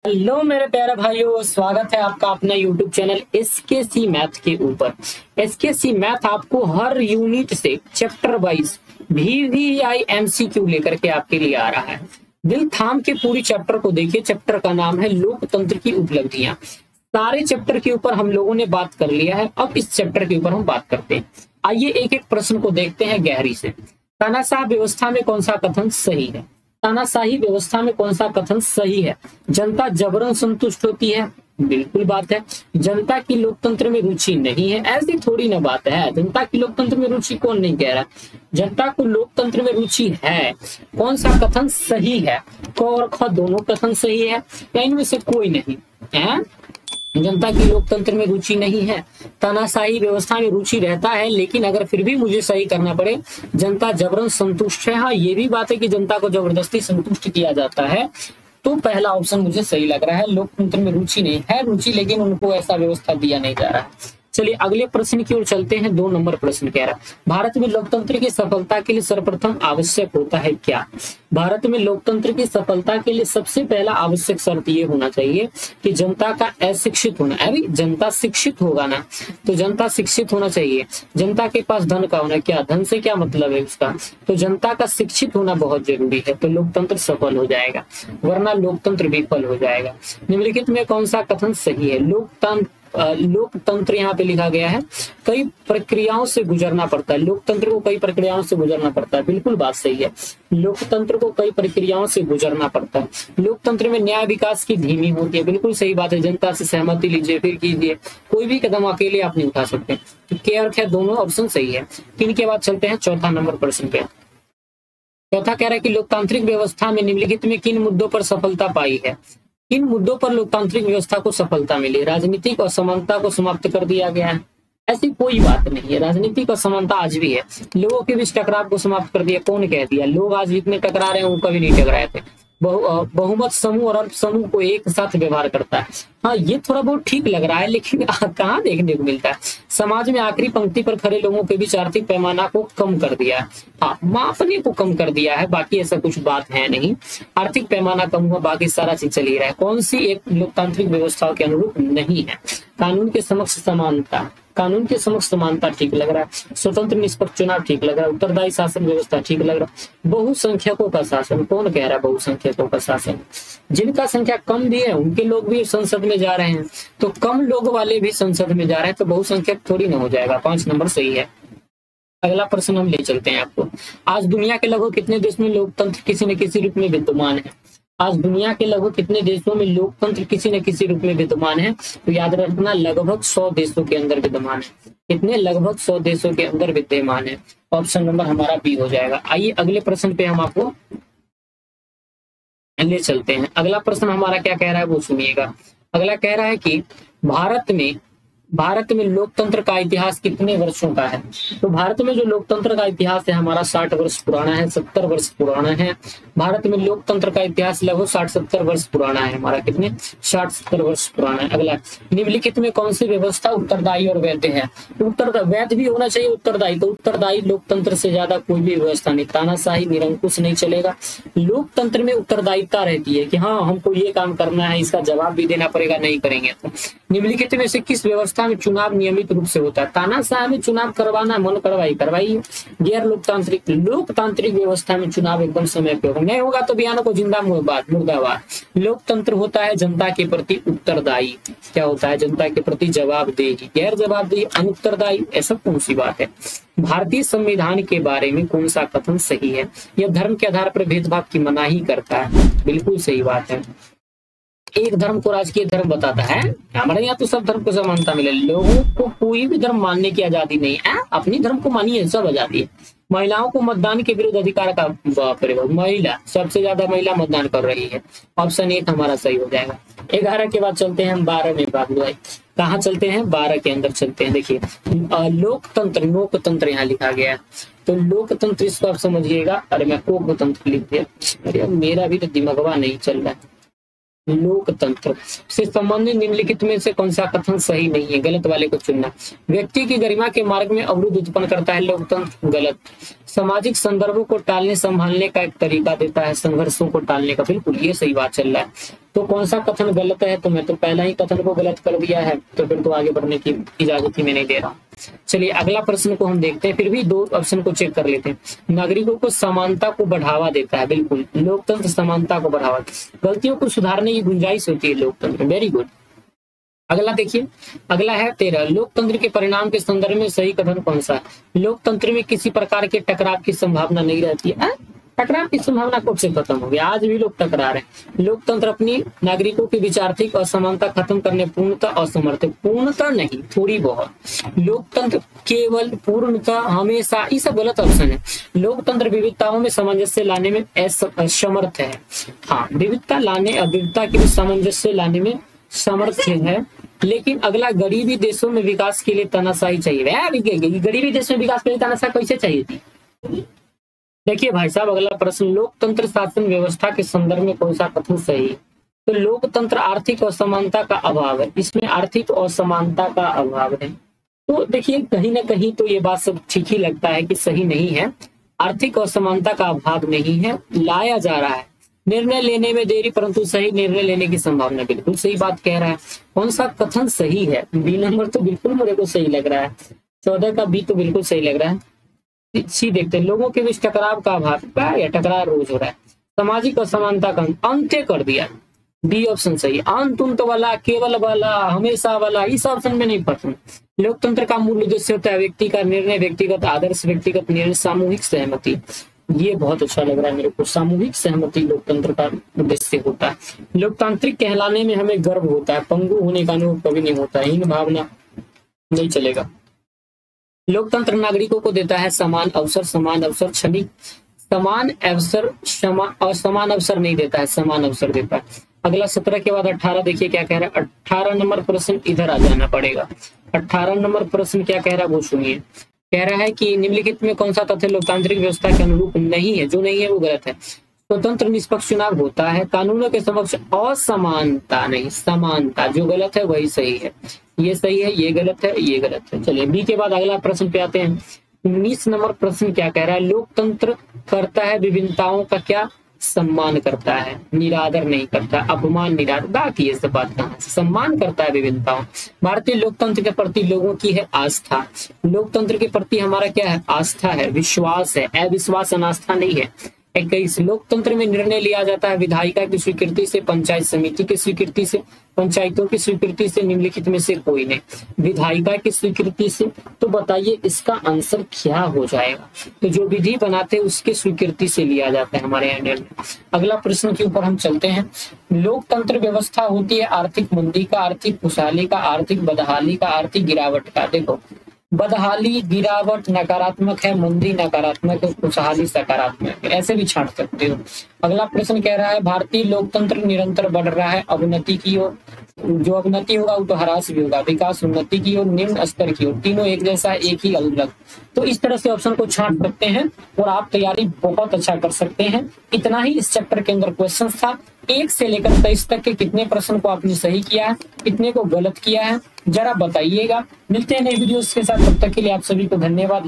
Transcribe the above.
Hello मेरे प्यारे भाइयों, स्वागत है आपका अपना यूट्यूब चैनल एसकेसी मैथ के ऊपर। एसकेसी मैथ आपको हर यूनिट से चैप्टर वाइज VVI MCQ लेकर के आपके लिए आ रहा है। दिल थाम के पूरी चैप्टर को देखिए। चैप्टर का नाम है लोकतंत्र की उपलब्धियां। सारे चैप्टर के ऊपर हम लोगों ने बात कर लिया है। अब इस चैप्टर के ऊपर हम बात करते हैं। आइए एक एक प्रश्न को देखते हैं गहरी से। तानाशाह व्यवस्था में कौन सा कथन सही है? तानाशाही व्यवस्था में कौन सा कथन सही है? जनता जबरन संतुष्ट होती है, बिल्कुल बात है। जनता की लोकतंत्र में रुचि नहीं है, ऐसी थोड़ी ना बात है। जनता की लोकतंत्र में रुचि कौन नहीं कह रहा? जनता को लोकतंत्र में रुचि है। कौन सा कथन सही है? क और ख दोनों कथन सही है या इनमें से कोई नहीं है? जनता की लोकतंत्र में रुचि नहीं है, तानाशाही व्यवस्था में रुचि रहता है, लेकिन अगर फिर भी मुझे सही करना पड़े, जनता जबरन संतुष्ट है। हाँ, ये भी बात है कि जनता को जबरदस्ती संतुष्ट किया जाता है। तो पहला ऑप्शन मुझे सही लग रहा है। लोकतंत्र में रुचि नहीं है, रुचि लेकिन उनको ऐसा व्यवस्था दिया नहीं जा रहा है। चलिए अगले प्रश्न की ओर चलते हैं। 2 नंबर प्रश्न कह रहा है, भारत में लोकतंत्र की सफलता के लिए सर्वप्रथम आवश्यक होता है क्या? भारत में लोकतंत्र की सफलता के लिए सबसे पहला आवश्यक शर्त ये होना चाहिए कि जनता का अशिक्षित होना। अरे जनता शिक्षित होगा ना, तो जनता शिक्षित होना चाहिए। जनता के पास धन का होना, क्या धन से क्या मतलब है उसका? तो जनता का शिक्षित होना बहुत जरूरी है, तो लोकतंत्र सफल हो जाएगा, वरना लोकतंत्र विफल हो जाएगा। निम्नलिखित में कौन सा कथन सही है? लोकतंत्र यहाँ पे लिखा गया है, कई प्रक्रियाओं से गुजरना पड़ता है। लोकतंत्र को कई प्रक्रियाओं से गुजरना पड़ता है, बिल्कुल बात सही है। लोकतंत्र को कई प्रक्रियाओं से गुजरना पड़ता है। लोकतंत्र में न्याय विकास की धीमी होती है, बिल्कुल सही बात है। जनता से सहमति लीजिए फिर कीजिए, कोई भी कदम अकेले आप नहीं उठा सकते। तो के अर्थ है दोनों ऑप्शन सही है। 3 के बाद चलते हैं चौथा नंबर प्रश्न पे। चौथा कह रहा है कि लोकतांत्रिक व्यवस्था में निम्नलिखित में किन मुद्दों पर सफलता पाई है? किन मुद्दों पर लोकतांत्रिक व्यवस्था को सफलता मिली? राजनीतिक असमानता को समाप्त कर दिया गया है, ऐसी कोई बात नहीं है। राजनीतिक असमानता आज भी है। लोगों के बीच टकराव को समाप्त कर दिया, कौन कह दिया? लोग आज जितने टकरा रहे हैं वो कभी नहीं टकराए थे। बहुमत समूह और अल्प समूह को एक साथ व्यवहार करता है। हाँ, ये थोड़ा बहुत ठीक लग रहा है, लेकिन कहाँ देखने को मिलता है? समाज में आखिरी पंक्ति पर खड़े लोगों के बीच आर्थिक पैमाना को कम कर दिया है। हाँ, मापने को कम कर दिया है, बाकी ऐसा कुछ बात है नहीं। आर्थिक पैमाना कम हुआ, बाकी सारा चीज चल ही रहा है। कौन सी एक लोकतांत्रिक व्यवस्था के अनुरूप नहीं है? कानून के समक्ष समानता, कानून के समक्ष समानता ठीक लग रहा है। स्वतंत्र निष्पक्ष चुनाव ठीक लग रहा है। उत्तरदायी शासन व्यवस्था ठीक लग रहा है। बहुसंख्यकों का शासन, कौन कह रहा है बहुसंख्यकों का शासन? जिनका संख्या कम भी है उनके लोग भी संसद में जा रहे हैं, तो कम लोग वाले भी संसद में जा रहे हैं, तो बहुसंख्यक थोड़ी ना हो जाएगा। 5 नंबर सही है। अगला प्रश्न हम ले चलते हैं आपको। आज दुनिया के लगभग कितने देश में लोकतंत्र किसी न किसी रूप में विद्यमान है? आज दुनिया के लगभग कितने देशों में लोकतंत्र किसी न किसी रूप में विद्यमान है? तो याद रखना, लगभग 100 देशों के अंदर विद्यमान है। कितने? लगभग 100 देशों के अंदर विद्यमान है। ऑप्शन नंबर हमारा बी हो जाएगा। आइए अगले प्रश्न पे हम आपको ले चलते हैं। अगला प्रश्न हमारा क्या कह रहा है वो सुनिएगा। अगला कह रहा है कि भारत में लोकतंत्र का इतिहास कितने वर्षों का है? तो भारत में जो लोकतंत्र का इतिहास है हमारा 60 वर्ष पुराना है, 70 वर्ष पुराना है। भारत में लोकतंत्र का इतिहास लगभग 60-70 वर्ष पुराना है हमारा। कितने? 60-70 वर्ष पुराना है। अगला, निम्नलिखित में कौन सी व्यवस्था उत्तरदायी और वैध है? वैध भी होना चाहिए, उत्तरदायी। तो उत्तरदायी लोकतंत्र से ज्यादा कोई भी व्यवस्था नहीं। तानाशाही निरंकुश नहीं चलेगा। लोकतंत्र में उत्तरदायिता रहती है कि हाँ हमको ये काम करना है, इसका जवाब भी देना पड़ेगा, नहीं करेंगे तो। निम्नलिखित में से किस व्यवस्था में चुनाव नियमित रूप से होता है? तानाशाह में चुनाव करवाना, मन करवाइए। गैर लोकतांत्रिक व्यवस्था में चुनाव एकदम समय पे होगा, नहीं होगा तो बयानों को जिंदा मुर्दाबाद। लोकतंत्र होता है जनता के प्रति उत्तरदायी। क्या होता है? जनता के प्रति जवाबदेही। गैर जवाबदेही, अनुत्तरदायी, ऐसा कौन सी बात है? भारतीय संविधान के बारे में कौन सा कथन सही है? यह धर्म के आधार पर भेदभाव की मनाही करता है, बिल्कुल सही बात है। एक धर्म को राजकीय धर्म बताता है। हमारे यहाँ तो सब धर्म को समानता मिले, लोगों को कोई भी धर्म मानने की आजादी नहीं है। अपनी धर्म को मानिए, सब आजादी है। महिलाओं को मतदान के विरुद्ध अधिकार का, बाप रे बाप, महिला सबसे ज्यादा महिला मतदान कर रही है। ऑप्शन 1 हमारा सही हो जाएगा। 11 के बाद चलते हैं हम 12 में। भाई कहाँ चलते हैं? 12 के अंदर चलते हैं। देखिए लोकतंत्र यहाँ लिखा गया है, तो लोकतंत्र इसको आप समझिएगा। अरे मैं कोकतंत्र लिख दिया, अरे मेरा भी तो दिमागवा नहीं चल रहा है। लोकतंत्र से संबंधित निम्नलिखित में से कौन सा कथन सही नहीं है? गलत वाले को चुनना। व्यक्ति की गरिमा के मार्ग में अवरुद्ध उत्पन्न करता है लोकतंत्र, गलत। सामाजिक संदर्भों को टालने संभालने का एक तरीका देता है, संघर्षों को टालने का, बिल्कुल ये सही बात चल रहा है। तो कौन सा कथन गलत है? तो मैं तो पहला ही कथन को गलत कर दिया है, तो फिर तो आगे बढ़ने की इजाजत ही मैं नहीं दे रहा। चलिए अगला प्रश्न को हम देखते हैं, फिर भी 2 ऑप्शन को चेक कर लेते हैं। नागरिकों को समानता को बढ़ावा देता है, बिल्कुल लोकतंत्र समानता को बढ़ावा, गलतियों को सुधारने की गुंजाइश होती है लोकतंत्र, वेरी गुड। अगला देखिए, अगला है 13, लोकतंत्र के परिणाम के संदर्भ में सही कथन कौन सा है? लोकतंत्र में किसी प्रकार के टकराव की संभावना नहीं रहती है। टकराव की संभावना कब से खत्म हो गया? आज भी लोग टकरा रहे हैं। लोकतंत्र अपनी नागरिकों की विचारार्थिक असमानता खत्म करने पूर्णतः असमर्थ है, पूर्णतः नहीं, थोड़ी बहुत। लोकतंत्र केवल पूर्णतः हमेशा, ये सब गलत ऑप्शन है। लोकतंत्र विविधताओं में सामंजस्य लाने में असमर्थ है। हाँ, विविधता के सामंजस्य लाने में समर्थ है, लेकिन अगला गरीबी देशों में विकास के लिए तानाशाही चाहिए। गरीबी देशों में विकास के लिए तानाशाही कैसे चाहिए थी? देखिए भाई साहब, अगला प्रश्न, लोकतंत्र शासन व्यवस्था के संदर्भ में कौन सा कथन सही है? तो लोकतंत्र आर्थिक असमानता का अभाव है, इसमें आर्थिक असमानता का अभाव है। तो देखिए कहीं ना कहीं तो ये बात सब ठीक ही लगता है कि सही नहीं है, आर्थिक असमानता का अभाव नहीं है, लाया जा रहा है। निर्णय लेने में देरी परंतु सही निर्णय लेने की संभावना, बिल्कुल सही बात कह रहा है। कौन सा कथन सही है? बी नंबर तो बिल्कुल मेरे को सही लग रहा है, 14 का बी तो बिल्कुल सही लग रहा है। सी देखते हैं, लोगों के बीच टकराव का अभाव या टकराव रोज हो रहा है। सामाजिक असमानता का अंत्य कर दिया, बी ऑप्शन सही। अंत वाला, केवल वाला, हमेशा वाला, इस ऑप्शन में नहीं पसंद। लोकतंत्र का मूल उद्देश्य होता है व्यक्ति का निर्णय, व्यक्तिगत आदर्श, व्यक्तिगत निर्णय, सामूहिक सहमति। ये बहुत अच्छा लग रहा है मेरे को, सामूहिक सहमति लोकतंत्र का उद्देश्य होता है। लोकतांत्रिक कहलाने में हमें गर्व होता है, पंगु होने का अनुभव कभी नहीं होता है, हीन भावना नहीं चलेगा। लोकतंत्र नागरिकों को देता है समान अवसर, समान अवसर, क्षणिक समान अवसर, और समान अवसर नहीं देता है, समान अवसर देता है। अगला 17 के बाद 18 देखिए क्या कह रहा है। 18 नंबर प्रश्न इधर आ जाना पड़ेगा। 18 नंबर प्रश्न क्या कह रहा है वो सुनिए। कह रहा है कि निम्नलिखित में कौन सा तथ्य लोकतांत्रिक व्यवस्था के अनुरूप नहीं है? जो नहीं है वो गलत है। स्वतंत्र निष्पक्ष चुनाव होता है, कानूनों के समक्ष असमानता नहीं, समानता, जो गलत है वही सही है। ये सही है, ये गलत है, ये गलत है। चलिए बी के बाद अगला प्रश्न पे आते हैं। 19 नंबर प्रश्न क्या कह रहा है? लोकतंत्र करता है विभिन्नताओं का क्या? सम्मान करता है, निरादर नहीं करता, अपमान निरादर, बाकी ये सब बात कहाँ से? सम्मान करता है विभिन्नताओं। भारतीय लोकतंत्र के प्रति लोगों की है आस्था। लोकतंत्र के प्रति हमारा क्या है? आस्था है, विश्वास है, अविश्वास अनास्था नहीं है। 21 लोकतंत्र में निर्णय लिया जाता है विधायिका की स्वीकृति से, पंचायत समिति की स्वीकृति से, पंचायतों की स्वीकृति से, निम्नलिखित में से कोई नहीं। विधायिका की स्वीकृति से, तो बताइए इसका आंसर क्या हो जाएगा? तो जो विधि बनाते हैं उसकी स्वीकृति से लिया जाता है हमारे यहाँ निर्णय। अगला प्रश्न के ऊपर हम चलते हैं। लोकतंत्र व्यवस्था होती है आर्थिक मंदी का, आर्थिक खुशहाली का, आर्थिक बदहाली का, आर्थिक गिरावट का। देखो बदहाली गिरावट नकारात्मक है, मंदी नकारात्मक है, खुशहाली सकारात्मक है, ऐसे भी छांट सकते हो। अगला प्रश्न कह रहा है भारतीय लोकतंत्र निरंतर बढ़ रहा है अवनति की ओर, जो अवनति होगा वो तो ह्रास भी होगा, विकास उन्नति की ओर, निम्न स्तर की ओर, तीनों एक जैसा, एक ही अलग। तो इस तरह से ऑप्शन को छांट सकते हैं और आप तैयारी बहुत अच्छा कर सकते हैं। इतना ही इस चैप्टर के अंदर क्वेश्चन था। 1 से लेकर 23 तक के कितने प्रश्न को आपने सही किया है, कितने को गलत किया है, जरा बताइएगा। मिलते हैं नए वीडियोस के साथ, तब तक के लिए आप सभी को धन्यवाद।